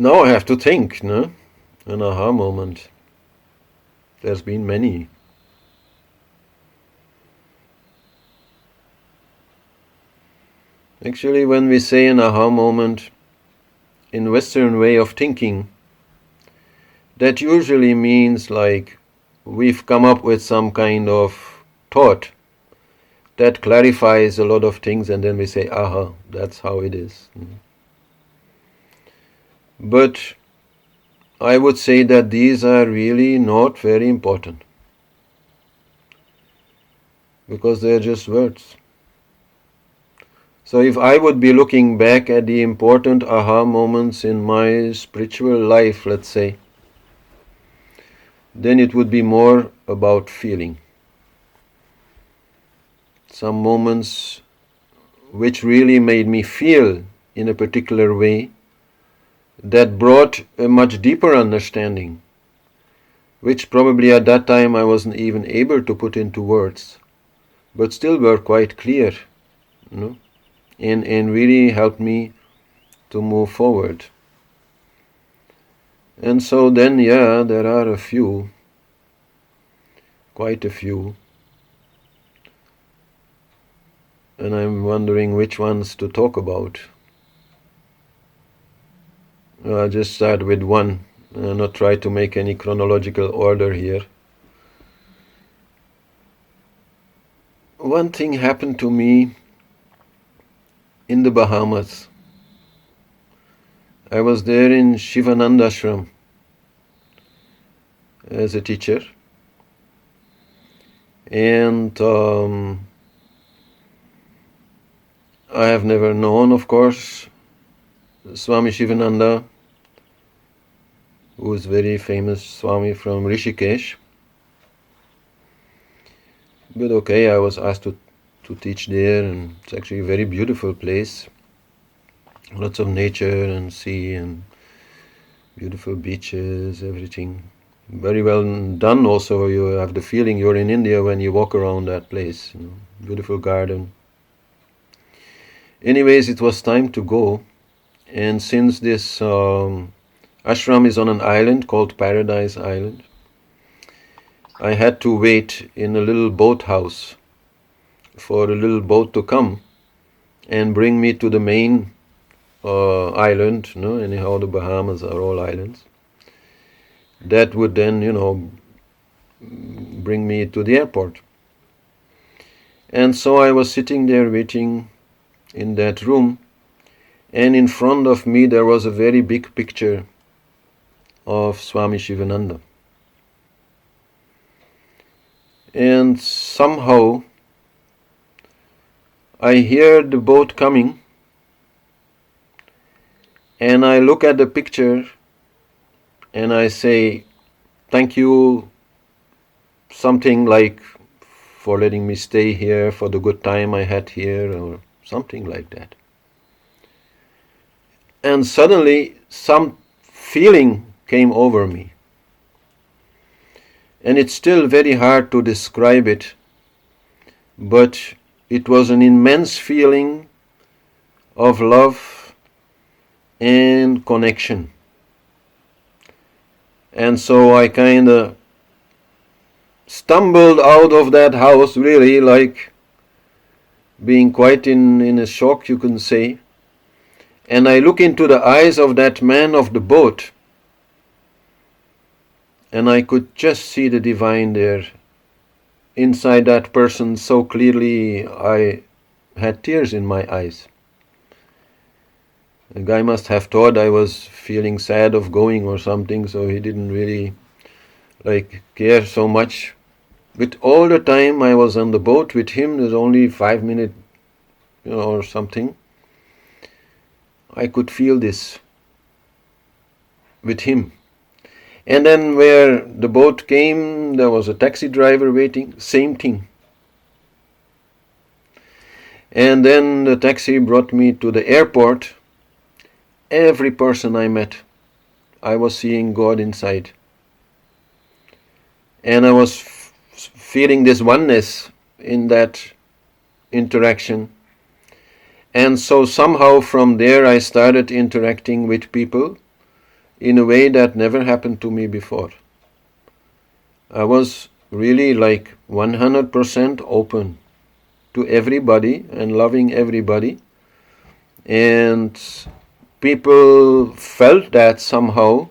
Now I have to think, no? An aha moment. There's been many. Actually, when we say an aha moment, in Western way of thinking, that usually means like we've come up with some kind of thought that clarifies a lot of things, and then we say, aha, that's how it is. But I would say that these are really not very important, because they're just words. So if I would be looking back at the important aha moments in my spiritual life, let's say, then it would be more about feeling. Some moments which really made me feel in a particular way, that brought a much deeper understanding, which probably at that time I wasn't even able to put into words, but still were quite clear, and really helped me to move forward. And so then, there are a few, quite a few, and I'm wondering which ones to talk about. I'll just start with one, not try to make any chronological order here. One thing happened to me in the Bahamas. I was there in Sivananda ashram as a teacher, and I have never known, of course, Swami Sivananda, who is very famous Swami from Rishikesh. But okay, I was asked to teach there, and it's actually a very beautiful place. Lots of nature and sea and beautiful beaches, everything. Very well done also. You have the feeling you're in India when you walk around that place. Beautiful garden. Anyways, it was time to go. And since this ashram is on an island called Paradise Island, I had to wait in a little boathouse for a little boat to come and bring me to the main island. Anyhow, the Bahamas are all islands. That would then, bring me to the airport. And so I was sitting there waiting in that room, and in front of me there was a very big picture of Swami Sivananda. And somehow I hear the boat coming, and I look at the picture and I say, thank you, something like, for letting me stay here, for the good time I had here, or something like that. And suddenly some feeling came over me. And it's still very hard to describe it, but it was an immense feeling of love and connection. And so I kind of stumbled out of that house, really, like being quite in a shock, you can say. And I look into the eyes of that man of the boat, and I could just see the divine there. Inside that person so clearly, I had tears in my eyes. The guy must have thought I was feeling sad of going or something, so he didn't really care so much. But all the time I was on the boat with him, there's only 5 minutes, or something, I could feel this with him. And then where the boat came, there was a taxi driver waiting, same thing. And then the taxi brought me to the airport. Every person I met, I was seeing God inside. And I was feeling this oneness in that interaction. And so somehow from there I started interacting with people in a way that never happened to me before. I was really like 100% open to everybody and loving everybody, and people felt that somehow,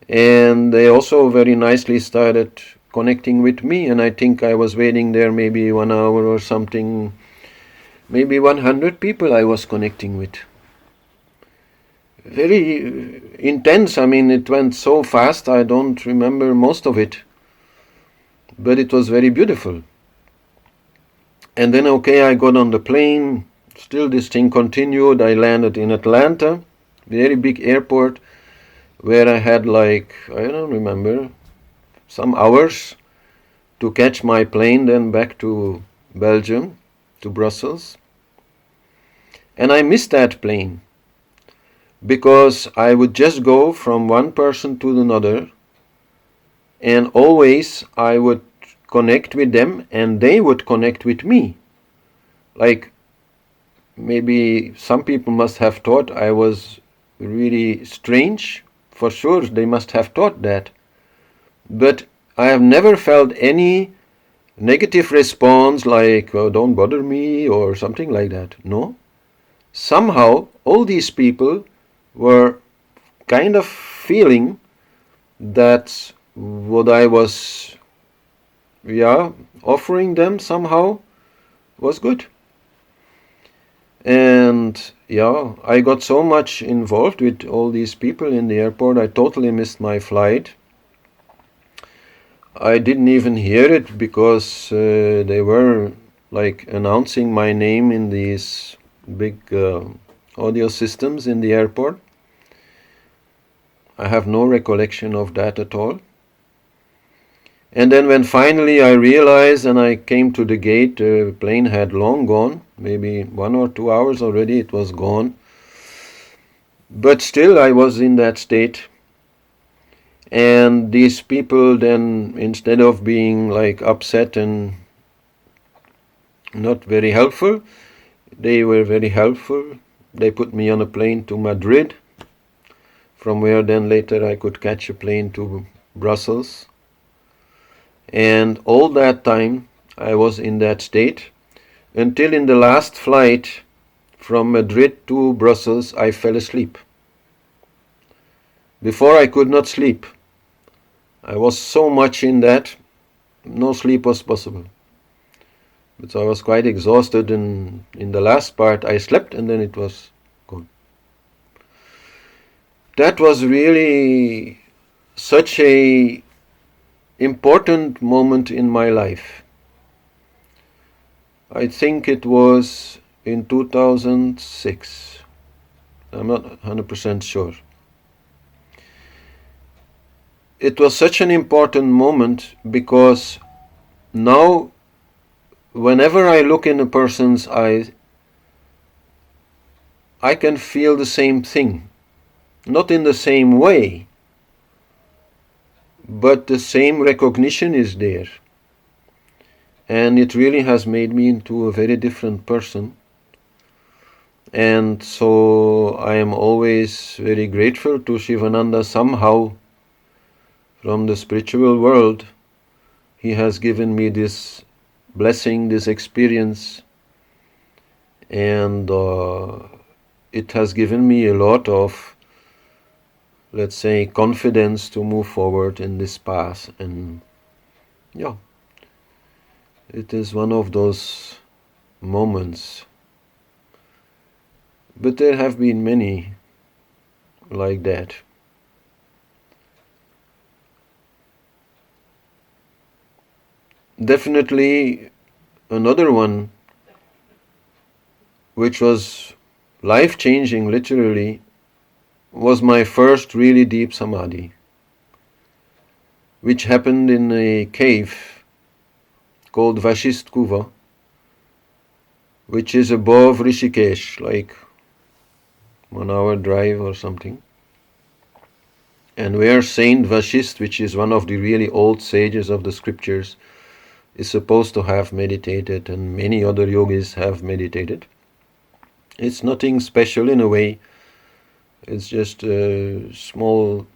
and they also very nicely started connecting with me, and I think I was waiting there maybe 1 hour or something, maybe 100 people I was connecting with. Very intense. I mean, it went so fast, I don't remember most of it, but it was very beautiful. And then, okay, I got on the plane, still this thing continued. I landed in Atlanta, very big airport, where I had like, I don't remember, some hours to catch my plane then back to Belgium, to Brussels. And I missed that plane, because I would just go from one person to another, and always I would connect with them and they would connect with me. Like, maybe some people must have thought I was really strange. For sure, they must have thought that. But I have never felt any negative response like, oh, don't bother me or something like that. No. Somehow, all these people were kind of feeling that what I was offering them somehow was good. And I got so much involved with all these people in the airport, I totally missed my flight. I didn't even hear it, because they were like announcing my name in these big audio systems in the airport. I have no recollection of that at all. And then when finally I realized and I came to the gate, the plane had long gone, maybe 1 or 2 hours already it was gone. But still I was in that state. And these people then, instead of being like upset and not very helpful, they were very helpful. They put me on a plane to Madrid, from where then later I could catch a plane to Brussels. And all that time I was in that state, until in the last flight from Madrid to Brussels I fell asleep. Before I could not sleep. I was so much in that, no sleep was possible. But I was quite exhausted, and in the last part I slept and then it was gone. That was really such a important moment in my life. I think it was in 2006. I'm not 100% sure. It was such an important moment, because now whenever I look in a person's eyes, I can feel the same thing. Not in the same way, but the same recognition is there. And it really has made me into a very different person. And so I am always very grateful to Sivananda. Somehow, from the spiritual world, he has given me this blessing, this experience, and it has given me a lot of, let's say, confidence to move forward in this path. And it is one of those moments. But there have been many like that. Definitely another one which was life-changing literally was my first really deep samadhi, which happened in a cave called Vashisht Kuva, which is above Rishikesh, like 1 hour drive or something. And where Saint Vashisht, which is one of the really old sages of the scriptures, is supposed to have meditated, and many other yogis have meditated. It's nothing special in a way. It's just a small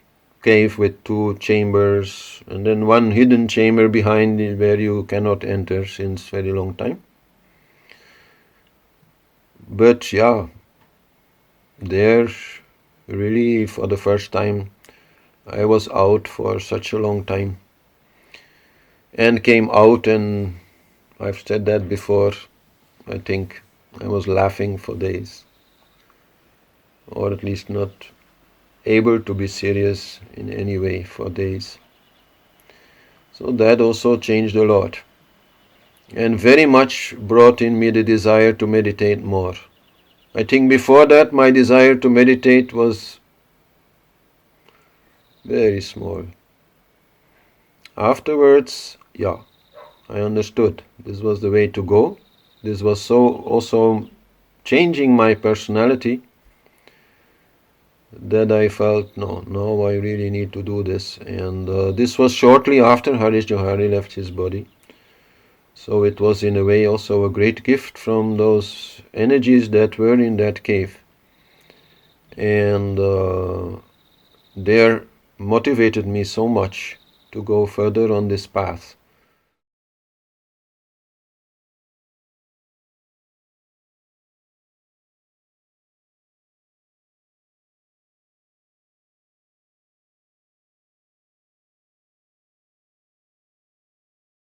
cave with 2 chambers, and then one hidden chamber behind it where you cannot enter since very long time. But yeah, there really for the first time I was out for such a long time, and came out, and I've said that before, I think I was laughing for days, or at least not able to be serious in any way for days. So that also changed a lot, and very much brought in me the desire to meditate more. I think before that my desire to meditate was very small. Afterwards, yeah, I understood this was the way to go. This was so also changing my personality that I felt, no, now I really need to do this. And this was shortly after Harish Johari left his body. So it was in a way also a great gift from those energies that were in that cave. And they motivated me so much to go further on this path.